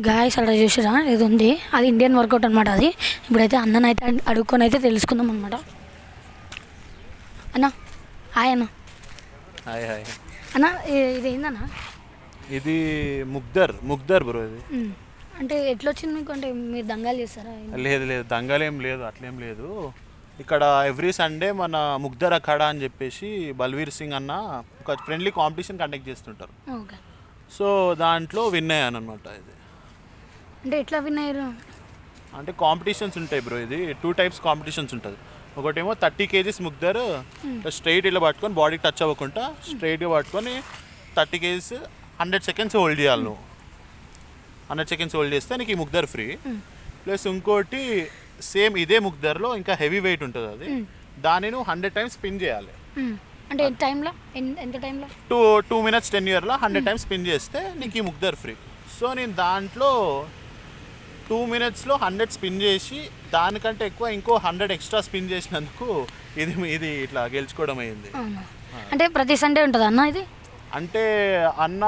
Guys అలా చూసారా ఇది ఉంది, అది ఇండియన్ వర్కౌట్ అనమాట. అది ఇప్పుడైతే అన్ననైతే అడుక్కొని అయితే తెలుసుకుందాం అనమాట. అన్న హాయ్ అన్న. Hi hi. అన్న ఇది ఏందన్న? ఇది ముగ్దర్ బ్రో. ఇది అంటే ఎట్లా వచ్చింది మీకు? అంటే మీరు దంగాలు చేస్తారా? లేదు లేదు, దంగలేం లేదు, అట్లేం లేదు. ఇక్కడ ఎవ్రీ సండే మన ముగ్దర్ అఖాడా అని చెప్పేసి బల్వీర్ సింగ్ అన్న ఒక ఫ్రెండ్లీ కాంపిటీషన్ కండక్ట్ చేస్తుంటారు. ఓకే. సో దాంట్లో విన్ అయ్యాను అనమాట. ఇది అంటే ఎట్లా విన్ అయ్యారు? అంటే కాంపిటీషన్స్ ఉంటాయి బ్రో. ఇది 2 టైప్స్ కాంపిటీషన్స్ ఉంటుంది. ఒకటేమో 30 kgs ముగ్దర్ స్ట్రైట్ ఇలా పట్టుకొని బాడీ టచ్ అవ్వకుండా స్ట్రైట్గా పట్టుకొని 30 kgs 100 seconds హోల్డ్ చేయాలి. నువ్వు 100 seconds హోల్డ్ చేస్తే నీకు ఈ ముగ్దర్ ఫ్రీ. ప్లస్ ఇంకోటి సేమ్ ఇదే ముగ్దర్లో ఇంకా హెవీ వెయిట్ ఉంటుంది. అది దాన్ని నువ్వు 100 times స్పిన్ చేయాలి. అంటే టైంలో ఎంత టైంలో? 2 minutes 10 years 100 times స్పిన్ చేస్తే నీకు ఈ ముగ్దర్ ఫ్రీ. సో నేను దాంట్లో 2 minutes 100 స్పిన్ చేసి దానికంటే ఎక్కువ ఇంకో 100 ఎక్స్ట్రా స్పిన్ చేసినందుకు ఇది ఇట్లా గెలుచుకోవడం అయింది. అంటే ప్రతి సండే ఉంటుంది అన్న ఇది? అంటే అన్న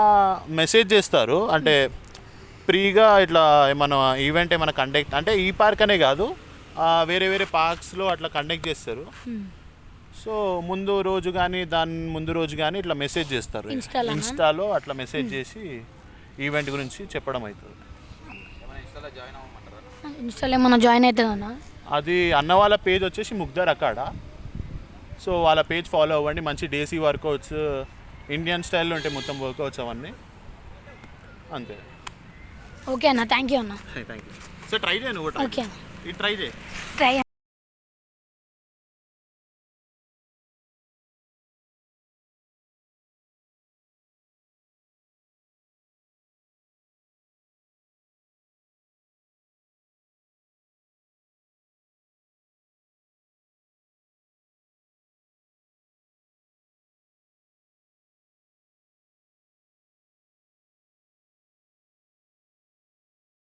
మెసేజ్ చేస్తారు, అంటే ఫ్రీగా ఇట్లా ఏమన్నా ఈవెంట్ ఏమైనా కండక్ట్, అంటే ఈ పార్క్ అనే కాదు వేరే వేరే పార్క్స్లో అట్లా కండక్ట్ చేస్తారు. సో ముందు రోజు కానీ దాని ముందు రోజు కానీ ఇట్లా మెసేజ్ చేస్తారు, ఇన్స్టాలో అట్లా మెసేజ్ చేసి ఈవెంట్ గురించి చెప్పడం అవుతుంది. ఇన్స్టాలో ఏమన్నా జాయిన్ అవుతుందన్నా? అది అన్న వాళ్ళ పేజ్ వచ్చేసి ముగ్దర్ అఖాడా. సో వాళ్ళ పేజ్ ఫాలో అవ్వండి. మంచి డేసీ వర్కౌట్స్ ఇండియన్ స్టైల్లో ఉంటాయి మొత్తం వర్కౌట్స్ అవన్నీ. అంతే. ఓకే అన్న, థ్యాంక్ యూ అన్న. Thank you. సో ట్రై చేయను. ఓకే ఇది ట్రై చేయి.